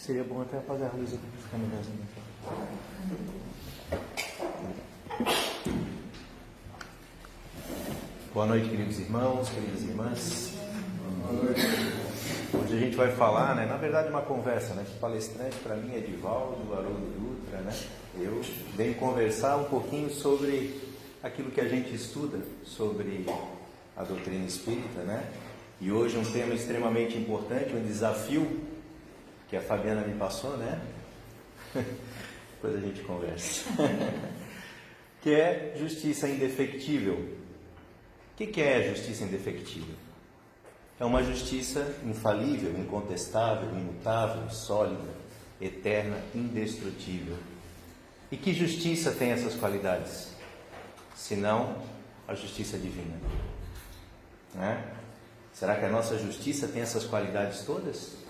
Seria bom até apagar a luz aqui para ficar melhorzinho. Boa noite, queridos irmãos, queridas irmãs. Hoje a gente vai falar, na verdade uma conversa, que palestrante para mim é Edivaldo, Haroldo Dutra, Eu venho conversar um pouquinho sobre aquilo que a gente estuda, sobre a doutrina espírita, E hoje um tema extremamente importante, um desafio que a Fabiana me passou, Depois a gente conversa. Que é justiça indefectível. O que é justiça indefectível? É uma justiça infalível, incontestável, imutável, sólida, eterna, indestrutível. E que justiça tem essas qualidades? Senão a justiça divina. Será que a nossa justiça tem essas qualidades todas?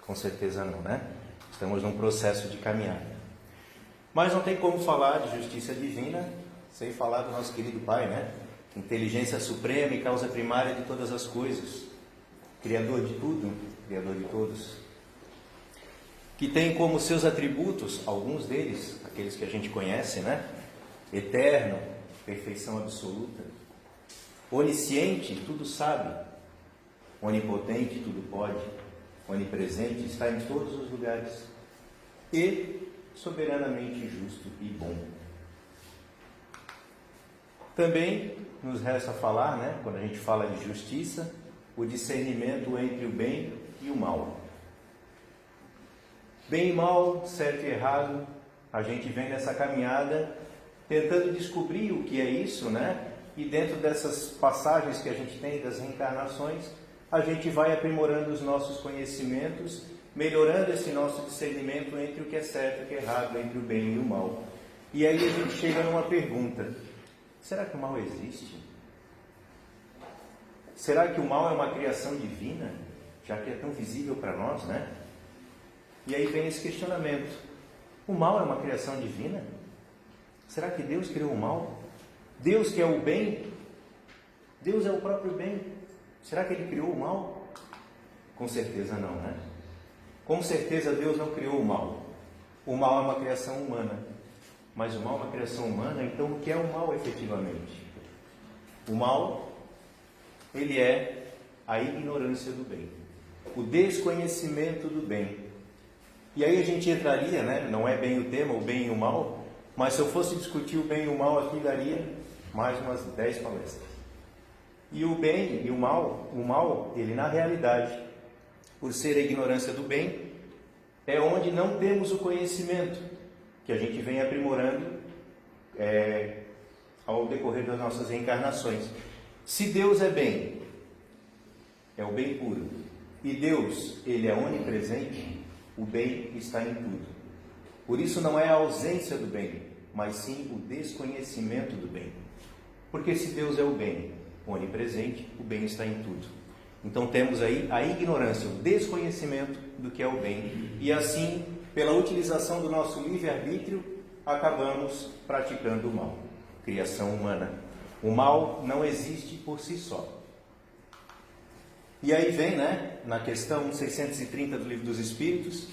Com certeza não, Estamos num processo de caminhada. Mas não tem como falar de justiça divina sem falar do nosso querido Pai, Inteligência suprema e causa primária de todas as coisas. Criador de tudo, Criador de todos. Que tem como seus atributos, alguns deles, aqueles que a gente conhece, Eterno, perfeição absoluta. Onisciente, tudo sabe. Onipotente, tudo pode. Onipresente, está em todos os lugares. E soberanamente justo e bom. Também nos resta falar, quando a gente fala de justiça, o discernimento entre o bem e o mal. Bem e mal, certo e errado, a gente vem nessa caminhada tentando descobrir o que é isso, E dentro dessas passagens que a gente tem das reencarnações, a gente vai aprimorando os nossos conhecimentos, melhorando esse nosso discernimento entre o que é certo e o que é errado, entre o bem e o mal. E aí a gente chega numa pergunta: será que o mal existe? Será que o mal é uma criação divina, já que é tão visível para nós, E aí vem esse questionamento: o mal é uma criação divina? Será que Deus criou o mal? Deus que é o bem? Deus é o próprio bem. Será que Ele criou o mal? Com certeza não, Com certeza Deus não criou o mal. O mal é uma criação humana. Mas o mal é uma criação humana, então o que é o mal efetivamente? O mal, ele é a ignorância do bem, o desconhecimento do bem. E aí a gente entraria, não é bem o tema, o bem e o mal, mas se eu fosse discutir o bem e o mal aqui, daria mais umas 10 palestras. E o bem e o mal, ele na realidade, por ser a ignorância do bem, é onde não temos o conhecimento, que a gente vem aprimorando ao decorrer das nossas reencarnações. Se Deus é bem, é o bem puro, e Deus, Ele é onipresente, o bem está em tudo. Por isso não é a ausência do bem, mas sim o desconhecimento do bem. Porque se Deus é o bem, onipresente, o bem está em tudo. Então temos aí a ignorância, o desconhecimento do que é o bem. E assim, pela utilização do nosso livre-arbítrio, acabamos praticando o mal. Criação humana. O mal não existe por si só. E aí vem, na questão 630 do Livro dos Espíritos,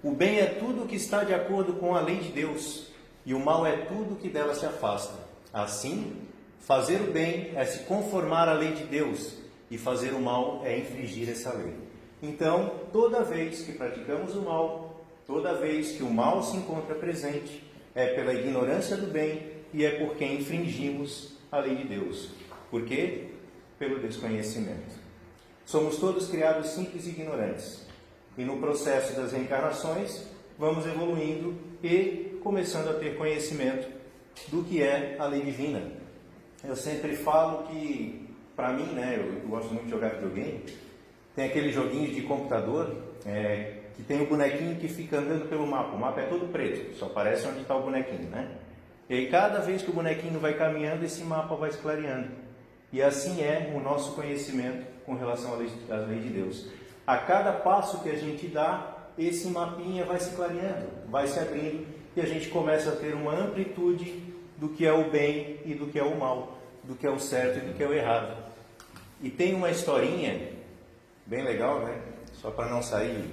o bem é tudo que está de acordo com a lei de Deus, e o mal é tudo que dela se afasta. Assim, fazer o bem é se conformar à lei de Deus, e fazer o mal é infringir essa lei. Então, toda vez que praticamos o mal, toda vez que o mal se encontra presente, é pela ignorância do bem e é porque infringimos a lei de Deus. Por quê? Pelo desconhecimento. Somos todos criados simples e ignorantes. E no processo das reencarnações, vamos evoluindo e começando a ter conhecimento do que é a lei divina. Eu sempre falo que, para mim, eu gosto muito de jogar videogame, tem aqueles joguinhos de computador que tem o bonequinho que fica andando pelo mapa. O mapa é todo preto, só aparece onde está o bonequinho, E aí cada vez que o bonequinho vai caminhando, esse mapa vai se clareando. E assim é o nosso conhecimento com relação à lei de Deus. A cada passo que a gente dá, esse mapinha vai se clareando, vai se abrindo, e a gente começa a ter uma amplitude do que é o bem e do que é o mal, do que é o certo e do que é o errado. E tem uma historinha bem legal, só para não sair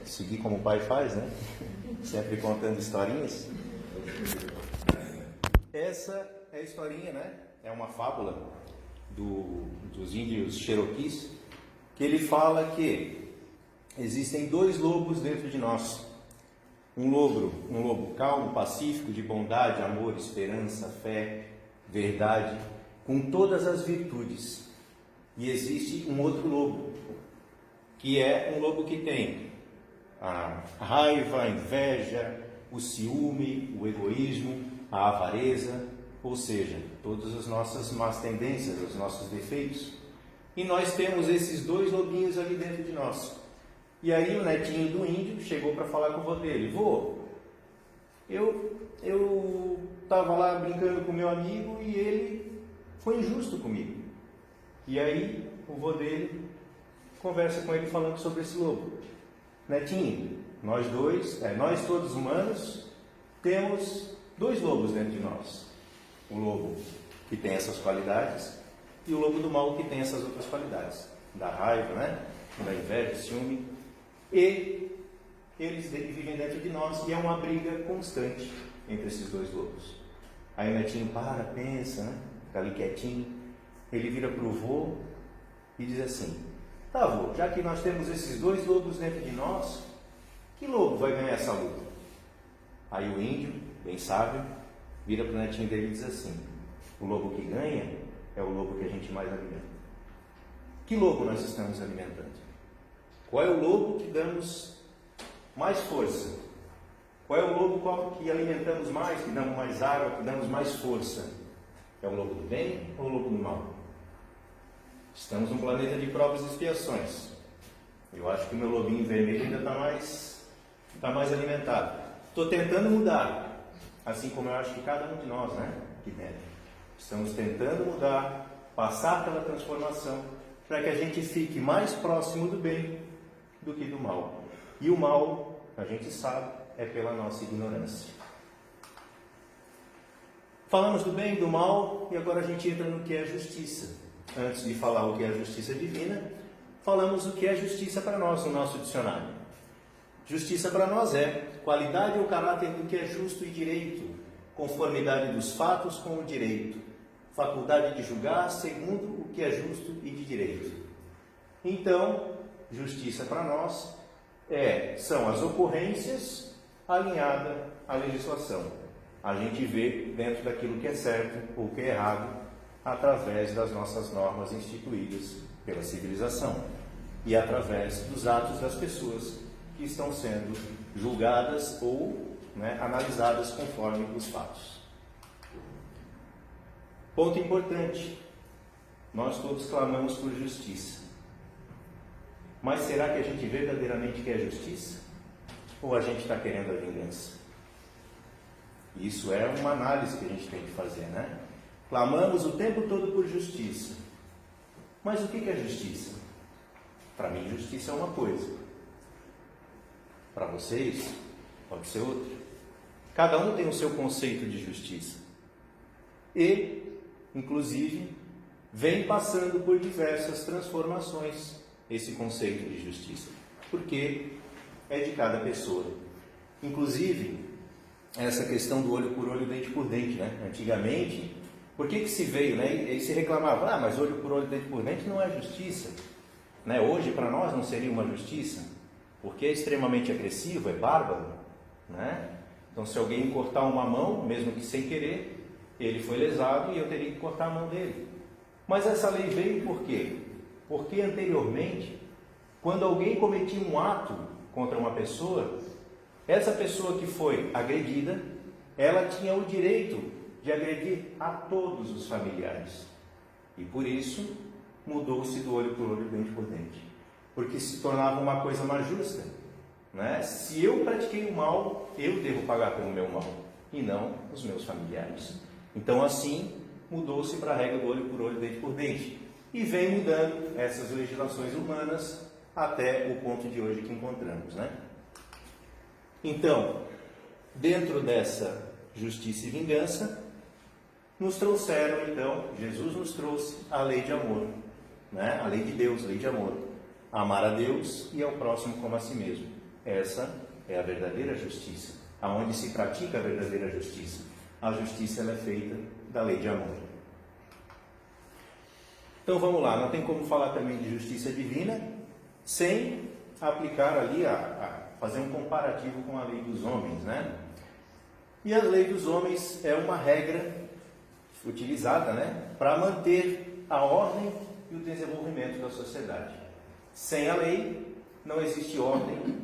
seguir como o pai faz, né? Sempre contando historinhas. Essa é a historinha, né? É uma fábula dos índios Cherokees, que ele fala que existem dois lobos dentro de nós. Um lobo calmo, pacífico, de bondade, amor, esperança, fé, verdade, com todas as virtudes. E existe um outro lobo, que é um lobo que tem a raiva, a inveja, o ciúme, o egoísmo, a avareza, ou seja, todas as nossas más tendências, os nossos defeitos. E nós temos esses dois lobinhos ali dentro de nós. E aí o netinho do índio chegou para falar com o vô dele: vô, eu estava lá brincando com meu amigo e ele foi injusto comigo. E aí o vô dele conversa com ele falando sobre esse lobo. Netinho, nós todos humanos, temos dois lobos dentro de nós. O lobo que tem essas qualidades e o lobo do mal que tem essas outras qualidades. Da raiva, né? Da inveja, do ciúme. E eles vivem dentro de nós e é uma briga constante entre esses dois lobos. Aí o netinho pensa, né? Fica ali quietinho. Ele vira para o vô e diz assim: tá, vô, já que nós temos esses dois lobos dentro de nós, que lobo vai ganhar essa luta? Aí o índio, bem sábio, vira para o netinho dele e diz assim: o lobo que ganha é o lobo que a gente mais alimenta. Que lobo nós estamos alimentando? Qual é o lobo que damos mais força? Qual é o lobo que alimentamos mais, que damos mais água, que damos mais força? É o lobo do bem ou o lobo do mal? Estamos num planeta de provas e expiações. Eu acho que o meu lobinho vermelho ainda está mais alimentado. Estou tentando mudar, assim como eu acho que cada um de nós, né, aqui dentro. Estamos tentando mudar, passar pela transformação, para que a gente fique mais próximo do bem do que do mal. E o mal, a gente sabe, é pela nossa ignorância. Falamos do bem e do mal, e agora a gente entra no que é justiça. Antes de falar o que é justiça divina, falamos o que é justiça para nós no nosso dicionário. Justiça para nós é qualidade ou caráter do que é justo e direito, conformidade dos fatos com o direito, faculdade de julgar segundo o que é justo e de direito. Então, justiça para nós são as ocorrências alinhadas à legislação. A gente vê dentro daquilo que é certo ou que é errado através das nossas normas instituídas pela civilização e através dos atos das pessoas que estão sendo julgadas ou analisadas conforme os fatos. Ponto importante: nós todos clamamos por justiça. Mas será que a gente verdadeiramente quer justiça? Ou a gente está querendo a vingança? Isso é uma análise que a gente tem que fazer, né? Clamamos o tempo todo por justiça. Mas o que é justiça? Para mim, justiça é uma coisa. Para vocês, pode ser outra. Cada um tem o seu conceito de justiça. E, inclusive, vem passando por diversas transformações esse conceito de justiça. Porque é de cada pessoa. Inclusive, essa questão do olho por olho, dente por dente, né? Antigamente, por que se veio, né? E se reclamava: mas olho por olho, dente por dente não é justiça, né? Hoje, para nós, não seria uma justiça, porque é extremamente agressivo, é bárbaro, né? Então, se alguém cortar uma mão, mesmo que sem querer, ele foi lesado e eu teria que cortar a mão dele. Mas essa lei veio por quê? Porque anteriormente, quando alguém cometia um ato contra uma pessoa, essa pessoa que foi agredida, ela tinha o direito de agredir a todos os familiares. E por isso, mudou-se do olho por olho, dente por dente. Porque se tornava uma coisa mais justa, né? Se eu pratiquei o mal, eu devo pagar pelo meu mal, e não os meus familiares. Então, assim, mudou-se para a regra do olho por olho, dente por dente. E vem mudando essas legislações humanas até o ponto de hoje que encontramos, né? Então, dentro dessa justiça e vingança, nos trouxeram, então, Jesus nos trouxe a lei de amor, né? A lei de Deus, a lei de amor. amar a Deus e ao próximo como a si mesmo. Essa é a verdadeira justiça, aonde se pratica a verdadeira justiça. A justiça ela é feita da lei de amor. Então vamos lá, não tem como falar também de justiça divina sem aplicar ali, fazer um comparativo com a lei dos homens, né? E a lei dos homens é uma regra utilizada, né, para manter a ordem e o desenvolvimento da sociedade. Sem a lei não existe ordem,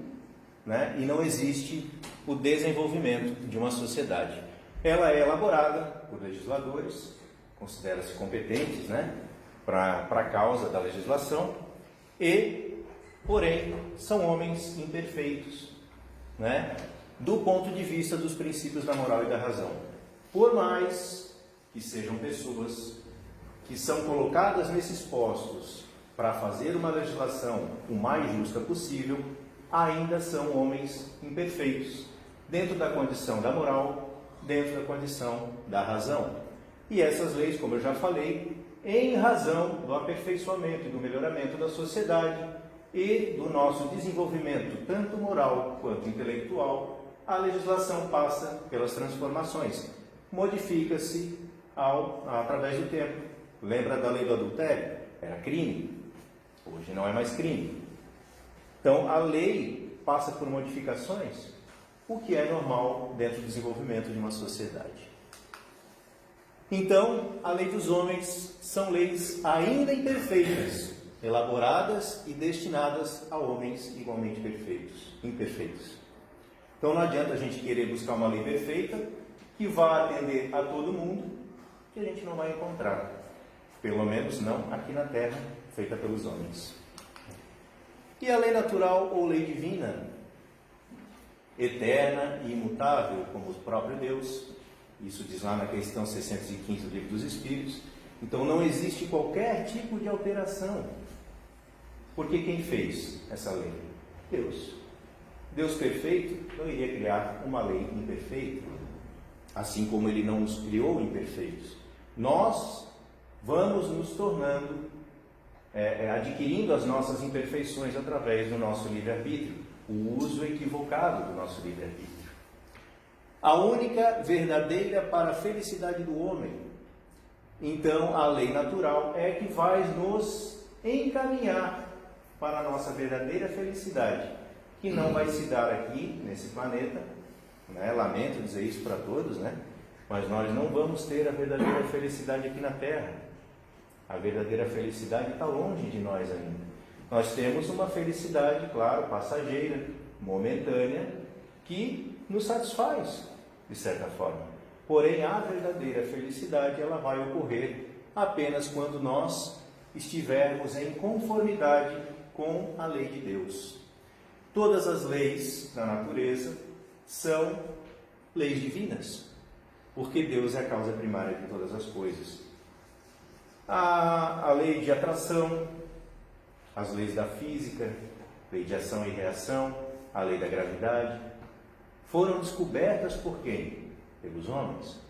né, e não existe o desenvolvimento de uma sociedade. Ela é elaborada por legisladores, considera-se competentes, né, para a causa da legislação, porém, são homens imperfeitos, né, do ponto de vista dos princípios da moral e da razão. Por mais que sejam pessoas que são colocadas nesses postos para fazer uma legislação o mais justa possível, ainda são homens imperfeitos, dentro da condição da moral, dentro da condição da razão. E essas leis, como eu já falei, em razão do aperfeiçoamento e do melhoramento da sociedade e do nosso desenvolvimento, tanto moral quanto intelectual, a legislação passa pelas transformações, modifica-se através do tempo. Lembra da lei do adultério? Era crime, hoje não é mais crime. Então a lei passa por modificações, o que é normal dentro do desenvolvimento de uma sociedade. Então, a lei dos homens são leis ainda imperfeitas, elaboradas e destinadas a homens igualmente imperfeitos. Então não adianta a gente querer buscar uma lei perfeita que vá atender a todo mundo, que a gente não vai encontrar. Pelo menos não aqui na Terra, feita pelos homens. E a lei natural ou lei divina, eterna e imutável, como o próprio Deus, isso diz lá na questão 615 do Livro dos Espíritos. Então não existe qualquer tipo de alteração. Porque quem fez essa lei? Deus. Deus perfeito não iria criar uma lei imperfeita, assim como Ele não nos criou imperfeitos. Nós vamos nos tornando, adquirindo as nossas imperfeições através do nosso livre-arbítrio, o uso equivocado do nosso livre-arbítrio. A única verdadeira para a felicidade do homem. Então, a lei natural é que vai nos encaminhar para a nossa verdadeira felicidade, que não vai se dar aqui, nesse planeta, né? Lamento dizer isso para todos, né? Mas nós não vamos ter a verdadeira felicidade aqui na Terra. A verdadeira felicidade está longe de nós ainda. Nós temos uma felicidade, claro, passageira, momentânea, que nos satisfaz, de certa forma. Porém, a verdadeira felicidade, ela vai ocorrer apenas quando nós estivermos em conformidade com a lei de Deus. Todas as leis da natureza são leis divinas, porque Deus é a causa primária de todas as coisas. A lei de atração, as leis da física, lei de ação e reação, a lei da gravidade, foram descobertas por quem? Pelos homens,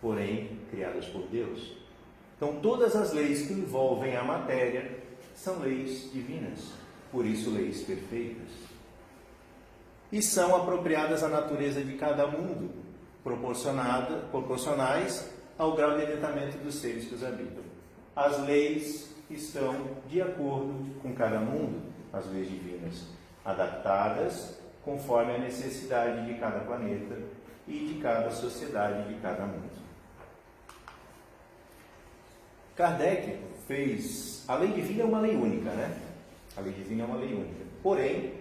porém criadas por Deus. Então todas as leis que envolvem a matéria são leis divinas, por isso leis perfeitas. E são apropriadas à natureza de cada mundo, proporcionais ao grau de adiantamento dos seres que os habitam. As leis estão de acordo com cada mundo, as leis divinas, adaptadas conforme a necessidade de cada planeta e de cada sociedade, de cada mundo. Kardec fez... A lei divina é uma lei única, né? A lei divina é uma lei única. Porém,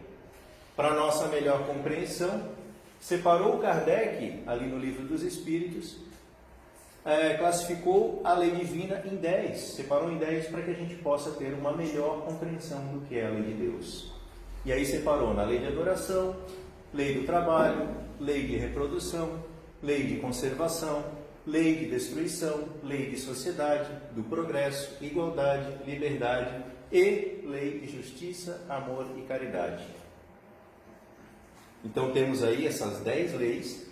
para nossa melhor compreensão, separou Kardec, ali no Livro dos Espíritos, classificou a lei divina em 10, separou em 10 para que a gente possa ter uma melhor compreensão do que é a lei de Deus. E aí separou na lei de adoração, lei do trabalho, lei de reprodução, lei de conservação, lei de destruição, lei de sociedade, do progresso, igualdade, liberdade e lei de justiça, amor e caridade. Então temos aí essas 10 leis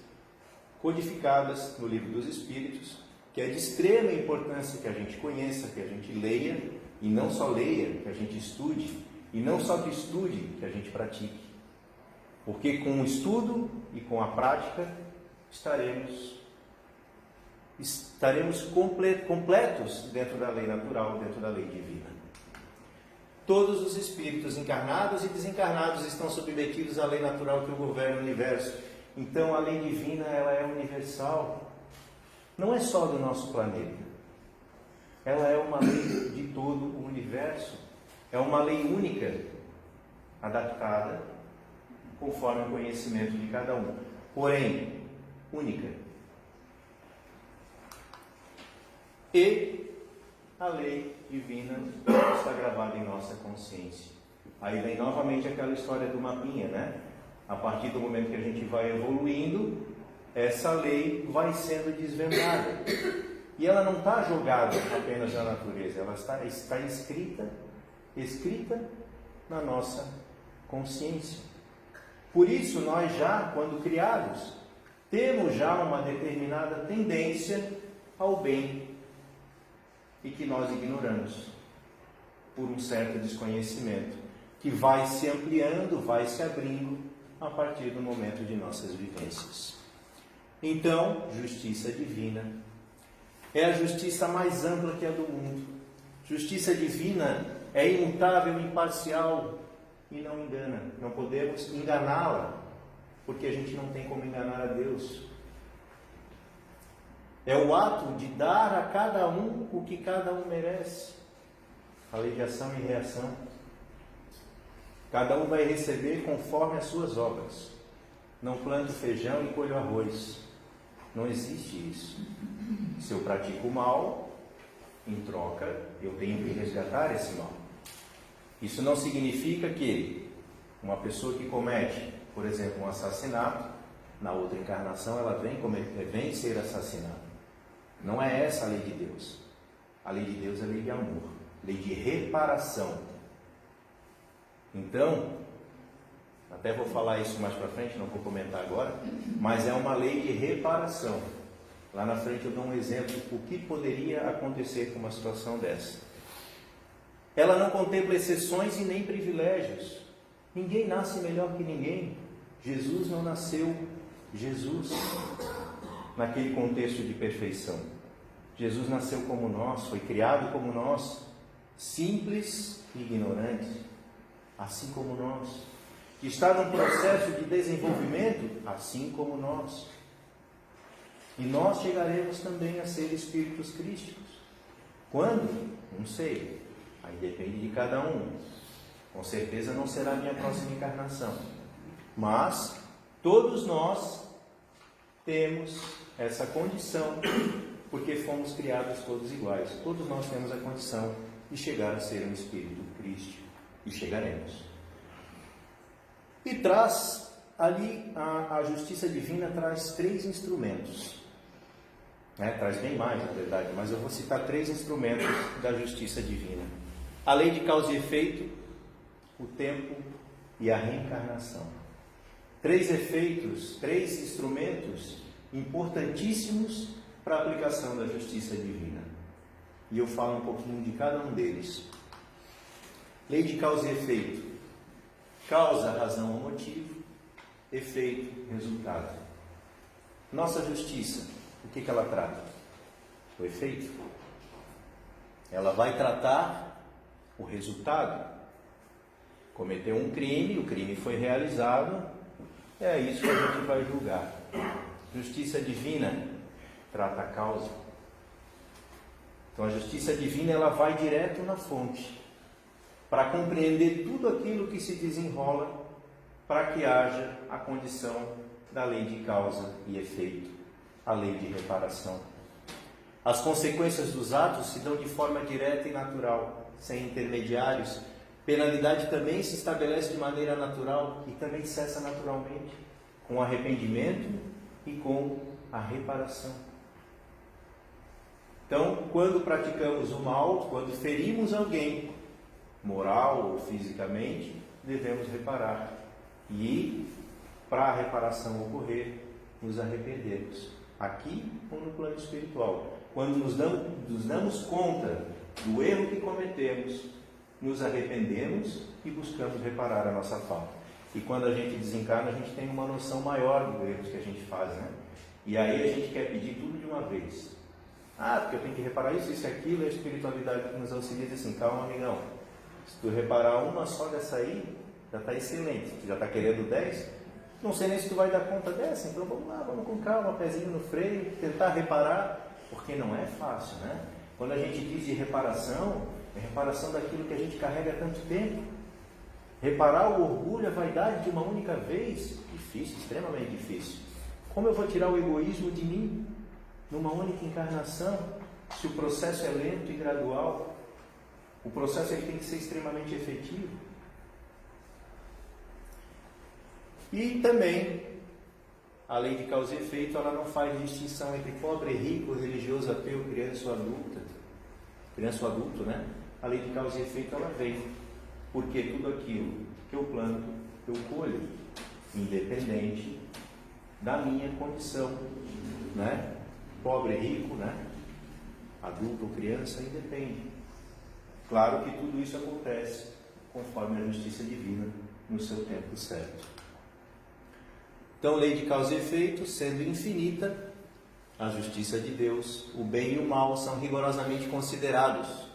codificadas no Livro dos Espíritos, que é de extrema importância que a gente conheça, que a gente leia, e não só leia, que a gente estude, E não só que estude, que a gente pratique. Porque com o estudo e com a prática estaremos completos dentro da lei natural, dentro da lei divina. Todos os espíritos encarnados e desencarnados estão submetidos à lei natural que governa o universo. Então a lei divina, ela é universal. Não é só do nosso planeta. Ela é uma lei de todo o universo. É uma lei única, adaptada conforme o conhecimento de cada um. Porém, única. E a lei divina está gravada em nossa consciência. Aí vem novamente aquela história do mapinha, né? A partir do momento que a gente vai evoluindo, essa lei vai sendo desvendada. E ela não está jogada apenas na natureza, ela está escrita na nossa consciência. Por isso, nós já, quando criados, temos já uma determinada tendência ao bem e que nós ignoramos por um certo desconhecimento, que vai se ampliando, vai se abrindo a partir do momento de nossas vivências. Então, justiça divina é a justiça mais ampla que a do mundo. Justiça divina é imutável, imparcial e não engana. Não podemos enganá-la, porque a gente não tem como enganar a Deus. É o ato de dar a cada um o que cada um merece. A lei de ação e reação. Cada um vai receber conforme as suas obras. Não planto feijão e colho arroz. Não existe isso. Se eu pratico o mal, em troca, eu tenho que resgatar esse mal. Isso não significa que uma pessoa que comete, por exemplo, um assassinato, na outra encarnação ela vem ser assassinada. Não é essa a lei de Deus. A lei de Deus é a lei de amor, lei de reparação. Então, até vou falar isso mais para frente, não vou comentar agora, mas é uma lei de reparação. Lá na frente eu dou um exemplo do que poderia acontecer com uma situação dessa. Ela não contempla exceções e nem privilégios. Ninguém nasce melhor que ninguém. Jesus não nasceu naquele contexto de perfeição. Jesus nasceu como nós, foi criado como nós, simples e ignorante, assim como nós. Está num processo de desenvolvimento, assim como nós. E nós chegaremos também a ser espíritos crísticos. Quando? Não sei. Aí depende de cada um. Com certeza não será a minha próxima encarnação. Mas todos nós temos essa condição, porque fomos criados todos iguais. Todos nós temos a condição de chegar a ser um espírito crístico. E chegaremos. E traz ali, a justiça divina traz 3 instrumentos. Traz bem mais, na verdade, mas eu vou citar 3 instrumentos da justiça divina. A lei de causa e efeito, o tempo e a reencarnação. 3 efeitos, 3 instrumentos importantíssimos para a aplicação da justiça divina. E eu falo um pouquinho de cada um deles. Lei de causa e efeito. Causa, razão ou motivo. Efeito, resultado. Nossa justiça, o que ela trata? O efeito. Ela vai tratar o resultado. Cometeu um crime, o crime foi realizado, é isso que a gente vai julgar. Justiça divina trata a causa. Então a justiça divina, ela vai direto na fonte, para compreender tudo aquilo que se desenrola, para que haja a condição da lei de causa e efeito, a lei de reparação. As consequências dos atos se dão de forma direta e natural, sem intermediários. Penalidade também se estabelece de maneira natural e também cessa naturalmente, com arrependimento e com a reparação. Então, quando praticamos o mal, quando ferimos alguém, moral ou fisicamente, devemos reparar. E, para a reparação ocorrer, nos arrependermos, aqui ou no plano espiritual. Quando nos damos conta do erro que cometemos, nos arrependemos e buscamos reparar a nossa falta. E quando a gente desencarna, a gente tem uma noção maior dos erros que a gente faz, né? E aí a gente quer pedir tudo de uma vez. Ah, porque eu tenho que reparar isso e aquilo, e a espiritualidade que nos auxilia diz assim, calma, amigão, se tu reparar uma só dessa aí, já está excelente. Tu já está querendo 10, não sei nem se tu vai dar conta dessa, então vamos lá, vamos com calma, pezinho no freio, tentar reparar, porque não é fácil, né? Quando a gente diz de reparação, é reparação daquilo que a gente carrega há tanto tempo. Reparar o orgulho, a vaidade de uma única vez, difícil, extremamente difícil. Como eu vou tirar o egoísmo de mim numa única encarnação, se o processo é lento e gradual? O processo ele tem que ser extremamente efetivo. E também, a lei de causa e efeito, ela não faz distinção entre pobre e rico, religioso, ateu, criança ou adulta. Criança ou adulto, né? A lei de causa e efeito, ela vem. Porque tudo aquilo que eu planto, eu colho, independente da minha condição, né? Pobre, rico, né? Adulto ou criança, independe. Claro que tudo isso acontece conforme a justiça divina no seu tempo certo. Então, lei de causa e efeito, sendo infinita, a justiça de Deus, o bem e o mal são rigorosamente considerados.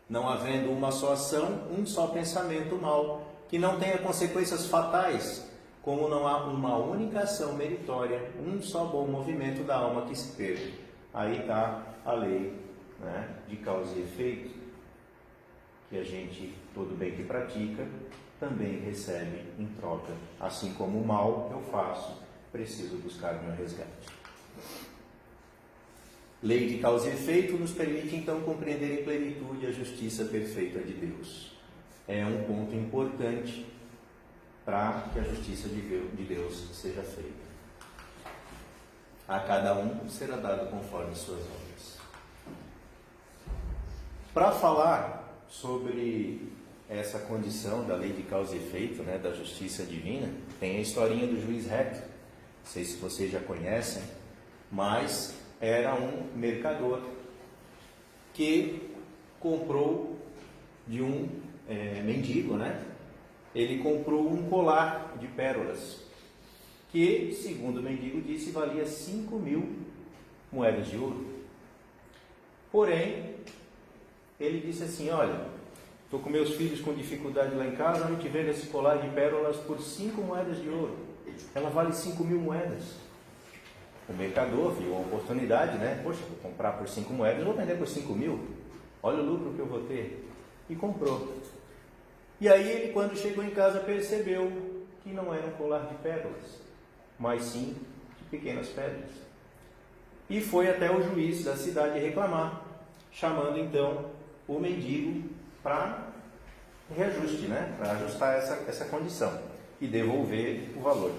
Não havendo uma só ação, um só pensamento mal, que não tenha consequências fatais, como não há uma única ação meritória, um só bom movimento da alma que se perde. Aí está a lei, né, de causa e efeito, que a gente, todo bem que pratica, também recebe em troca. Assim como o mal eu faço, preciso buscar meu resgate. Lei de causa e efeito nos permite então compreender em plenitude a justiça perfeita de Deus. É um ponto importante para que a justiça de Deus seja feita. A cada um será dado conforme suas obras. Para falar sobre essa condição da lei de causa e efeito, né, da justiça divina, tem a historinha do juiz reto. Não sei se vocês já conhecem, mas era um mercador que comprou de um mendigo, né? Ele comprou um colar de pérolas que, segundo o mendigo disse, valia 5.000 moedas de ouro. Porém, ele disse assim, olha, estou com meus filhos com dificuldade lá em casa, não te vendo esse colar de pérolas por 5 moedas de ouro. Ela vale 5.000 moedas. O mercador viu a oportunidade, né? Poxa, vou comprar por 5 moedas, vou vender por 5.000. Olha o lucro que eu vou ter. E comprou. E aí ele, quando chegou em casa, percebeu que não era um colar de pérolas, mas sim de pequenas pedras. E foi até o juiz da cidade reclamar, chamando então o mendigo para reajuste, né? Para ajustar essa condição e devolver o valor.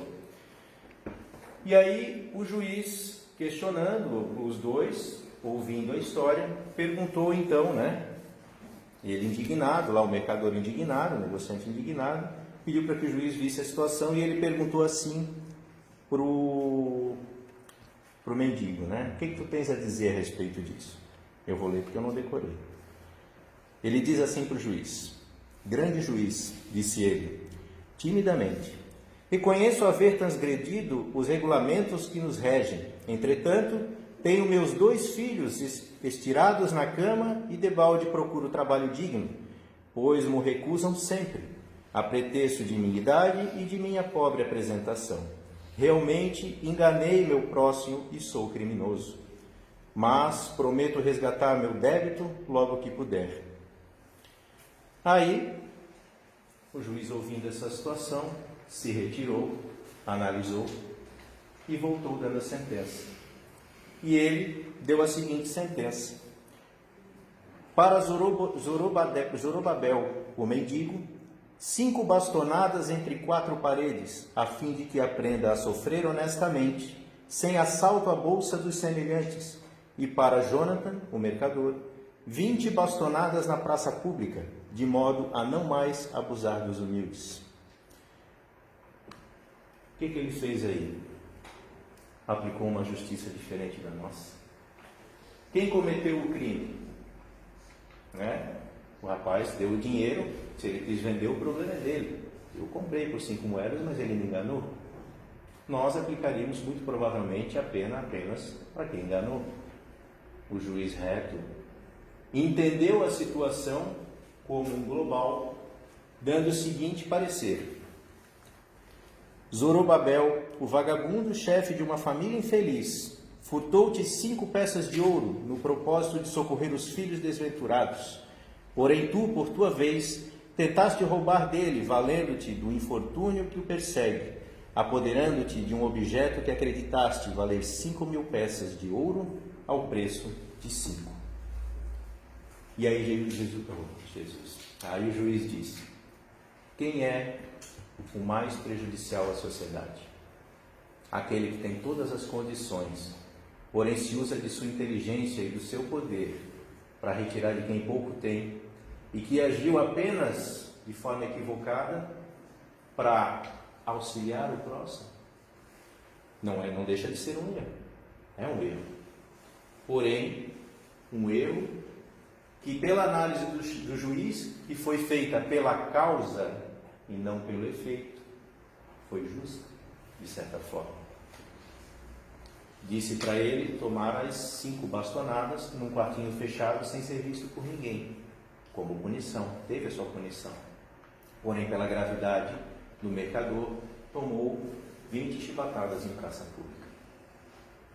E aí o juiz, questionando os dois, ouvindo a história, perguntou então, né? Ele indignado, lá o mercador indignado, o negociante indignado, pediu para que o juiz visse a situação e ele perguntou assim pro mendigo, né? O que tu tens a dizer a respeito disso? Eu vou ler porque eu não decorei. Ele diz assim para o juiz: grande juiz, disse ele, timidamente, reconheço haver transgredido os regulamentos que nos regem. Entretanto, tenho meus 2 filhos estirados na cama e debalde procuro trabalho digno, pois me recusam sempre, a pretexto de minha idade e de minha pobre apresentação. Realmente enganei meu próximo e sou criminoso, mas prometo resgatar meu débito logo que puder. Aí, o juiz, ouvindo essa situação, se retirou, analisou e voltou dando a sentença. E ele deu a seguinte sentença: para Zorobabel, o mendigo, 5 bastonadas entre 4 paredes, a fim de que aprenda a sofrer honestamente, sem assalto à bolsa dos semelhantes. E para Jonathan, o mercador, 20 bastonadas na praça pública, de modo a não mais abusar dos humildes. O que ele fez aí? Aplicou uma justiça diferente da nossa. Quem cometeu o crime? Né? O rapaz deu o dinheiro, se ele quis vender, o problema é dele. Eu comprei por 5 moedas, mas ele me enganou. Nós aplicaríamos muito provavelmente a pena apenas para quem enganou. O juiz reto entendeu a situação como um global, dando o seguinte parecer: Zorobabel, o vagabundo chefe de uma família infeliz, furtou-te 5 peças de ouro no propósito de socorrer os filhos desventurados. Porém tu, por tua vez, tentaste roubar dele, valendo-te do infortúnio que o persegue, apoderando-te de um objeto que acreditaste valer 5.000 peças de ouro ao preço de 5. E aí Aí o juiz disse: quem é o mais prejudicial à sociedade? Aquele que tem todas as condições, porém se usa de sua inteligência e do seu poder para retirar de quem pouco tem, e que agiu apenas de forma equivocada para auxiliar o próximo? Não deixa de ser um erro. É um erro. Porém, um erro que, pela análise do juiz, que foi feita pela causa e não pelo efeito, foi justa, de certa forma. Disse para ele tomar as 5 bastonadas num quartinho fechado sem ser visto por ninguém, como punição. Teve a sua punição. Porém, pela gravidade do mercador, tomou 20 chibatadas em praça pública.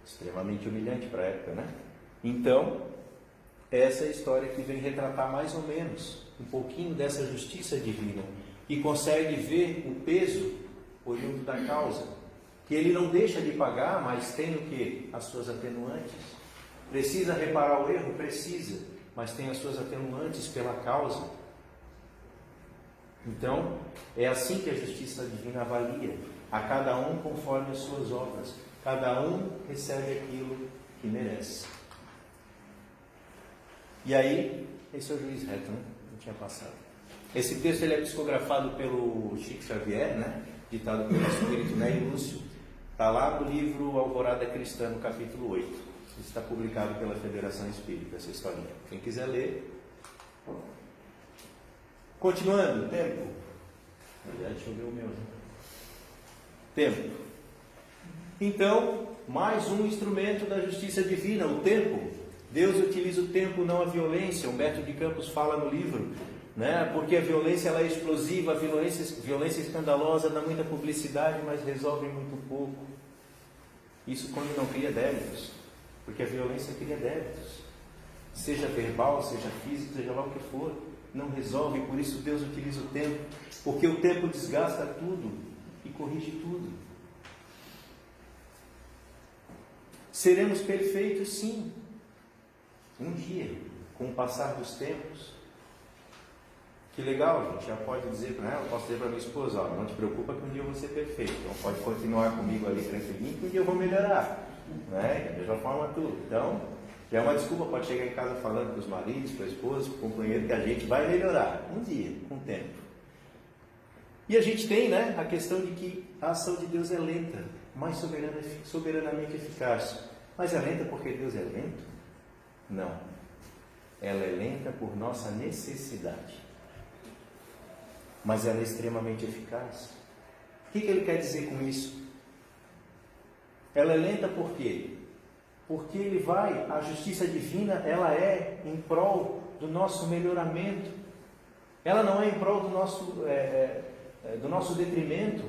Extremamente humilhante para a época, né? Então, essa é a história que vem retratar mais ou menos um pouquinho dessa justiça divina, que consegue ver o peso oriundo da causa, que ele não deixa de pagar, mas tem o quê? As suas atenuantes. Precisa reparar o erro? Precisa, mas tem as suas atenuantes pela causa. Então, é assim que a justiça divina avalia a cada um conforme as suas obras. Cada um recebe aquilo que merece. E aí, esse é o juiz reto, né? Não tinha passado. Esse texto ele é psicografado pelo Chico Xavier, né? Ditado pelo Espírito Nélio Lúcio. Está lá no livro Alvorada Cristã, no capítulo 8. Isso está publicado pela Federação Espírita, essa historinha. Quem quiser ler. Continuando, tempo. Aliás, deixa eu ver o meu. Tempo. Então, mais um instrumento da justiça divina, o tempo. Deus utiliza o tempo, não a violência. Humberto de Campos fala no livro, né? Porque a violência ela é explosiva, a violência escandalosa, dá muita publicidade, mas resolve muito pouco. Isso quando não cria débitos, porque a violência cria débitos, seja verbal, seja físico, seja lá o que for, não resolve. Por isso Deus utiliza o tempo, porque o tempo desgasta tudo e corrige tudo. Seremos perfeitos, sim, um dia, com o passar dos tempos. Que legal, gente, já pode dizer para ela, eu posso dizer para minha esposa, ó, não te preocupa que um dia eu vou ser perfeito, então pode continuar comigo ali tranquilinho que um dia eu vou melhorar, né? Da mesma forma tudo. Então, já é uma desculpa, pode chegar em casa falando para os maridos, para a esposa, para o companheiro, que a gente vai melhorar, um dia, com o tempo. E a gente tem, né, a questão de que a ação de Deus é lenta, mas soberanamente eficaz. Mas é lenta porque Deus é lento? Não. Ela é lenta por nossa necessidade. Mas ela é extremamente eficaz. O que ele quer dizer com isso? Ela é lenta por quê? Porque a justiça divina, ela é em prol do nosso melhoramento. Ela não é em prol do nosso detrimento.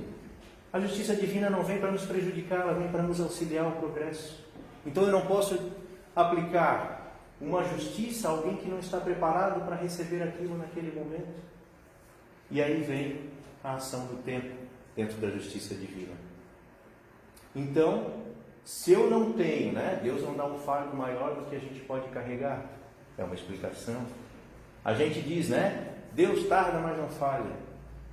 A justiça divina não vem para nos prejudicar, ela vem para nos auxiliar ao progresso. Então eu não posso aplicar uma justiça a alguém que não está preparado para receber aquilo naquele momento. E aí vem a ação do tempo dentro da justiça divina. Então, se eu não tenho, né, Deus não dá um fardo maior do que a gente pode carregar. É uma explicação. A gente diz, né, Deus tarda, mas não falha.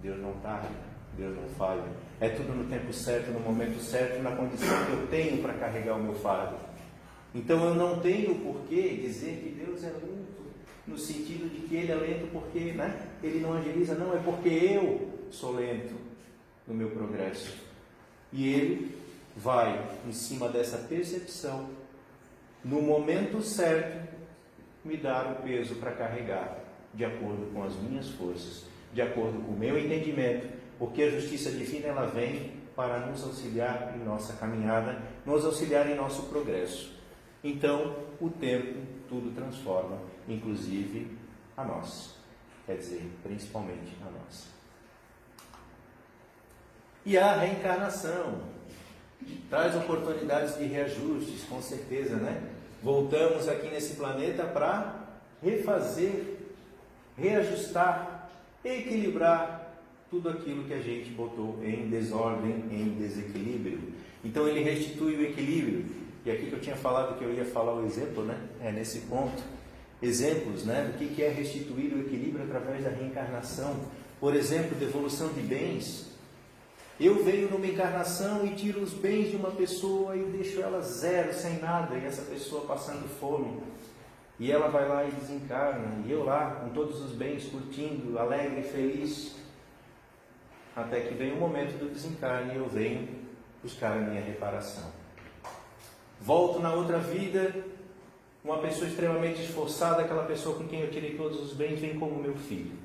Deus não tarda, Deus não falha. É tudo no tempo certo, no momento certo, na condição que eu tenho para carregar o meu fardo. Então eu não tenho por que dizer que Deus é lento, no sentido de que Ele é lento porque, né, Ele não agiliza, não, é porque eu sou lento no meu progresso. E Ele vai, em cima dessa percepção, no momento certo, me dar o peso para carregar de acordo com as minhas forças, de acordo com o meu entendimento, porque a justiça divina ela vem para nos auxiliar em nossa caminhada, nos auxiliar em nosso progresso. Então, o tempo tudo transforma, inclusive a nós, quer dizer, principalmente a nós. E a reencarnação traz oportunidades de reajustes, com certeza, né? Voltamos aqui nesse planeta para refazer, reajustar, equilibrar tudo aquilo que a gente botou em desordem, em desequilíbrio. Então ele restitui o equilíbrio. E aqui que eu tinha falado que eu ia falar o exemplo, né? Nesse ponto. Exemplos, né? Do que é restituir o equilíbrio através da reencarnação. Por exemplo, devolução de bens. Eu venho numa encarnação e tiro os bens de uma pessoa e deixo ela zero, sem nada, e essa pessoa passando fome. E ela vai lá e desencarna, e eu lá, com todos os bens, curtindo, alegre, feliz. Até que vem o momento do desencarne e eu venho buscar a minha reparação. Volto na outra vida, uma pessoa extremamente esforçada, aquela pessoa com quem eu tirei todos os bens, vem como meu filho.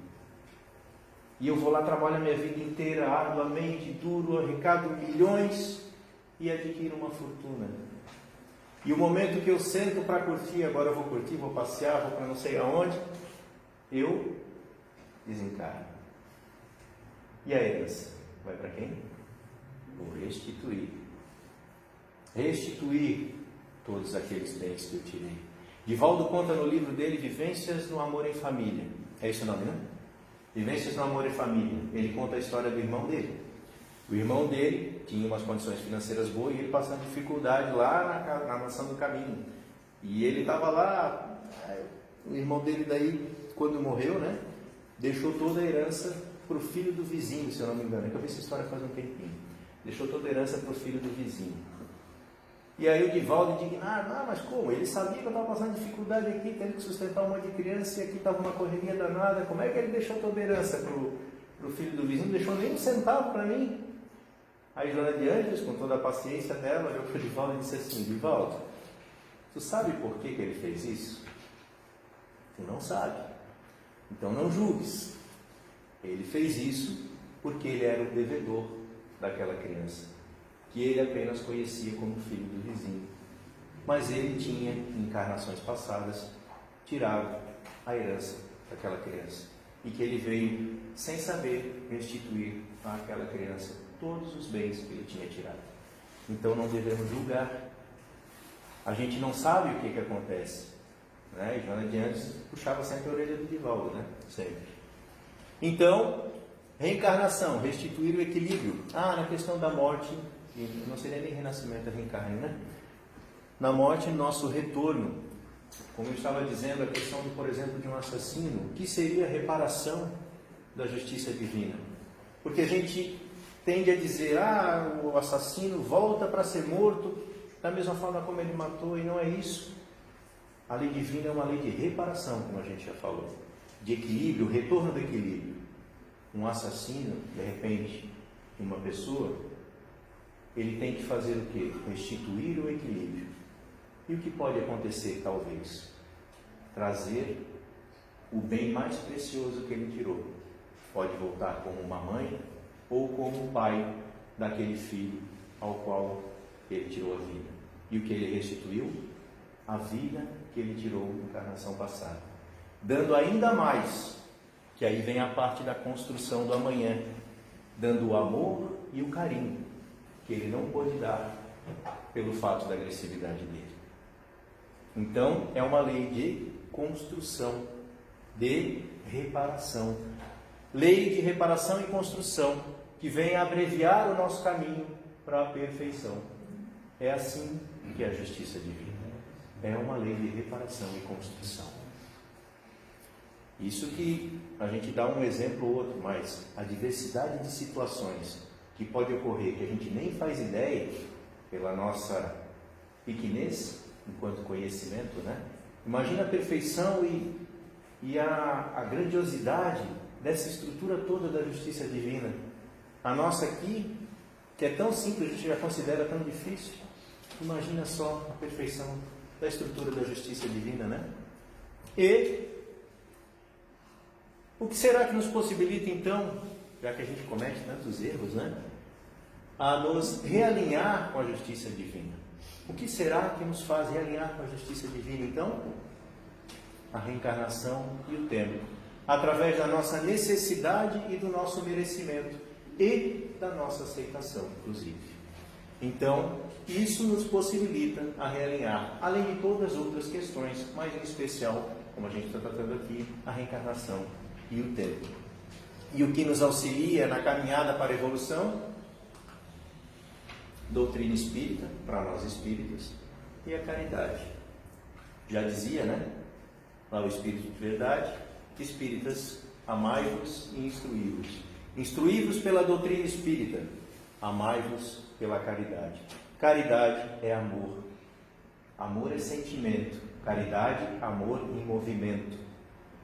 E eu vou lá, trabalho a minha vida inteira, arduamente, duro, arrecado milhões e adquiro uma fortuna. E o momento que eu sento para curtir, agora eu vou curtir, vou passear, vou para não sei aonde, eu desencarno. E a herança? Vai para quem? Vou restituir. Restituir todos aqueles bens que eu tirei. Divaldo conta no livro dele, Vivências no Amor em Família. É esse o nome, né? Vivências no Amor em Família. Ele conta a história do irmão dele. O irmão dele tinha umas condições financeiras boas e ele passando dificuldade lá na Mansão do Caminho. E ele estava lá, o irmão dele daí, quando morreu, né, deixou toda a herança para o filho do vizinho, se eu não me engano. Eu vi essa história faz um tempinho. Deixou toda a herança para o filho do vizinho. E aí o Divaldo indignado, mas como? Ele sabia que eu estava passando dificuldade aqui, tendo que sustentar uma de criança e aqui estava uma correria danada. Como é que ele deixou toda a herança para o filho do vizinho? Não deixou nem um centavo para mim. Aí Joana de Ângeles, com toda a paciência dela, olhou para o Divaldo e disse assim: Divaldo, tu sabe por que ele fez isso? Tu não sabe. Então não julgues. Ele fez isso porque ele era o devedor daquela criança, que ele apenas conhecia como filho do vizinho. Mas ele tinha, em encarnações passadas, tirado a herança daquela criança. E que ele veio, sem saber, restituir àquela criança todos os bens que ele tinha tirado. Então não devemos julgar. A gente não sabe o que acontece, né? E Joana de Andes puxava sempre a orelha do Divaldo, né? Sempre. Então, reencarnação, restituir o equilíbrio. Na questão da morte, não seria nem renascimento, é reencarne, né? Na morte, nosso retorno. Como eu estava dizendo, a questão, por exemplo, de um assassino, que seria a reparação da justiça divina. Porque a gente tende a dizer, o assassino volta para ser morto da mesma forma como ele matou, e não é isso. A lei divina é uma lei de reparação, como a gente já falou, de equilíbrio, retorno do equilíbrio. Um assassino, de repente, uma pessoa, ele tem que fazer o quê? Restituir o equilíbrio. E o que pode acontecer, talvez? Trazer o bem mais precioso que ele tirou. Pode voltar como uma mãe ou como o pai daquele filho ao qual ele tirou a vida. E o que ele restituiu? A vida que ele tirou na encarnação passada. Dando ainda mais, que aí vem a parte da construção do amanhã, dando o amor e o carinho, que ele não pôde dar pelo fato da agressividade dele. Então, é uma lei de construção, de reparação. Lei de reparação e construção, que vem abreviar o nosso caminho para a perfeição. É assim que é a justiça divina. É uma lei de reparação e construção. Isso que a gente dá um exemplo ou outro, mas a diversidade de situações que pode ocorrer, que a gente nem faz ideia, pela nossa pequenez, enquanto conhecimento, né? Imagina a perfeição e a grandiosidade dessa estrutura toda da justiça divina. A nossa aqui, que é tão simples, a gente já considera tão difícil. Imagina só a perfeição da estrutura da justiça divina, né? E O que será que nos possibilita então, já que a gente comete tantos erros, a nos realinhar com a justiça divina? O que será que nos faz realinhar com a justiça divina então? A reencarnação e o tempo, através da nossa necessidade e do nosso merecimento e da nossa aceitação, inclusive. Então, isso nos possibilita a realinhar, além de todas as outras questões, mas em especial, como a gente está tratando aqui, a reencarnação e o tempo. E o que nos auxilia na caminhada para a evolução? Doutrina espírita, para nós espíritas, e a caridade. Já dizia, lá o Espírito de Verdade, espíritas, amai-vos e instruí-vos. Instruí-vos pela doutrina espírita, amai-vos pela caridade. Caridade é amor. Amor é sentimento. Caridade, amor em movimento.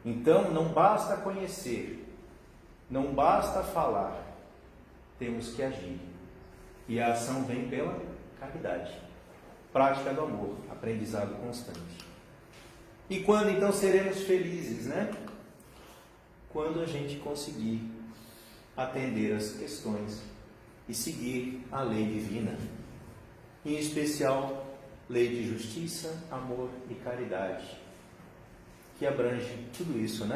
Então, não basta conhecer, não basta falar, temos que agir. E a ação vem pela caridade. Prática do amor, aprendizado constante. E quando então seremos felizes, Quando a gente conseguir atender as questões e seguir a lei divina, em especial lei de justiça, amor e caridade, que abrange tudo isso,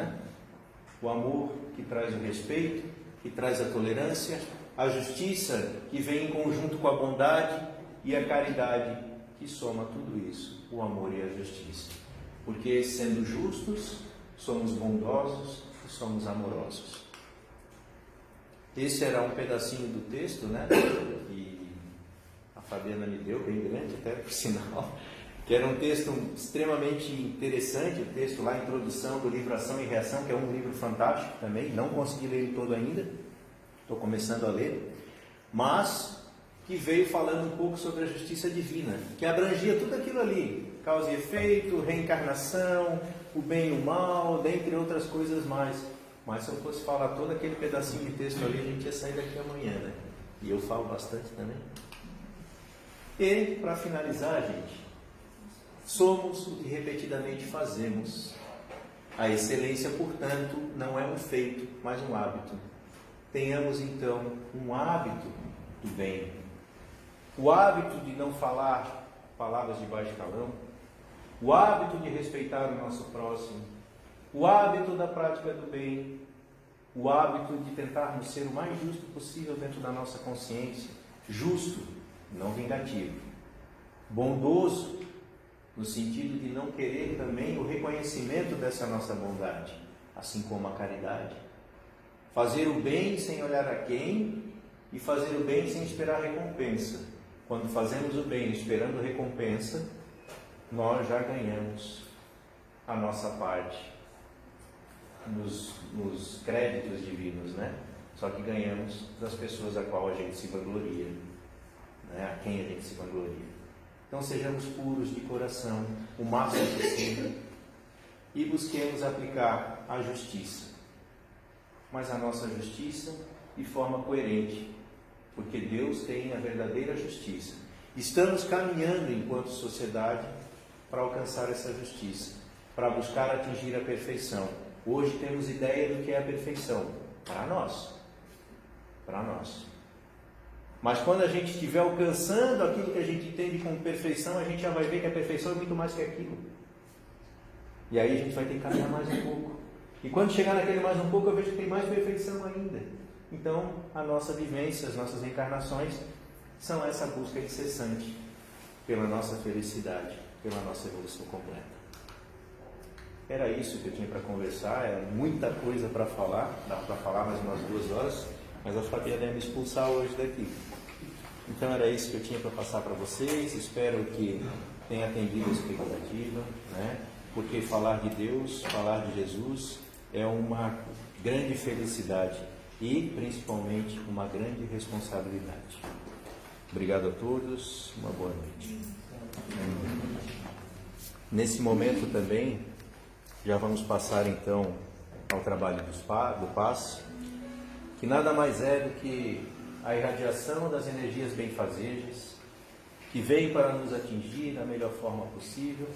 O amor que traz o respeito, que traz a tolerância, a justiça que vem em conjunto com a bondade e a caridade que soma tudo isso, o amor e a justiça. Porque sendo justos, somos bondosos e somos amorosos. Esse era um pedacinho do texto, que a Fabiana me deu, bem grande até por sinal, que era um texto extremamente interessante, o texto lá, Introdução do livro Ação e Reação, que é um livro fantástico também, não consegui ler ele todo ainda, estou começando a ler, mas que veio falando um pouco sobre a justiça divina, que abrangia tudo aquilo ali, causa e efeito, reencarnação, o bem e o mal, dentre outras coisas mais. Mas se eu fosse falar todo aquele pedacinho de texto ali, a gente ia sair daqui amanhã, E eu falo bastante também. E, para finalizar, gente, somos o que repetidamente fazemos. A excelência, portanto, não é um feito, mas um hábito. Tenhamos, então, um hábito do bem. O hábito de não falar palavras de baixo calão. O hábito de respeitar o nosso próximo. O hábito da prática do bem. O hábito de tentarmos ser o mais justo possível dentro da nossa consciência. Justo, não vingativo. Bondoso, no sentido de não querer também o reconhecimento dessa nossa bondade, assim como a caridade. Fazer o bem sem olhar a quem e fazer o bem sem esperar recompensa. Quando fazemos o bem esperando recompensa, nós já ganhamos a nossa parte nos créditos divinos, Só que ganhamos das pessoas a qual a gente se vangloria, a quem a gente se vangloria. Então sejamos puros de coração, o máximo possível, e busquemos aplicar a justiça. Mas a nossa justiça de forma coerente, porque Deus tem a verdadeira justiça. Estamos caminhando enquanto sociedade para alcançar essa justiça, para buscar atingir a perfeição. Hoje temos ideia do que é a perfeição, para nós. Mas quando a gente estiver alcançando aquilo que a gente entende como perfeição, a gente já vai ver que a perfeição é muito mais que aquilo. E aí a gente vai ter que caminhar mais um pouco. E quando chegar naquele mais um pouco, eu vejo que tem mais perfeição ainda. Então, a nossa vivência, as nossas reencarnações, são essa busca incessante pela nossa felicidade, pela nossa evolução completa. Era isso que eu tinha para conversar, era muita coisa para falar, dá para falar mais umas 2 horas, mas a Fabiana ia me expulsar hoje daqui. Então era isso que eu tinha para passar para vocês, espero que tenha atendido a expectativa, Porque falar de Deus, falar de Jesus é uma grande felicidade e principalmente uma grande responsabilidade. Obrigado a todos, uma boa noite. Nesse momento também, já vamos passar então ao trabalho do passe, que nada mais é do que a irradiação das energias benfazejas, que veio para nos atingir da melhor forma possível,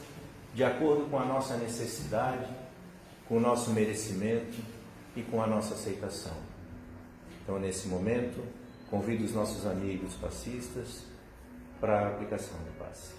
de acordo com a nossa necessidade, com o nosso merecimento, e com a nossa aceitação. Então, nesse momento, convido os nossos amigos passistas para a aplicação do passe.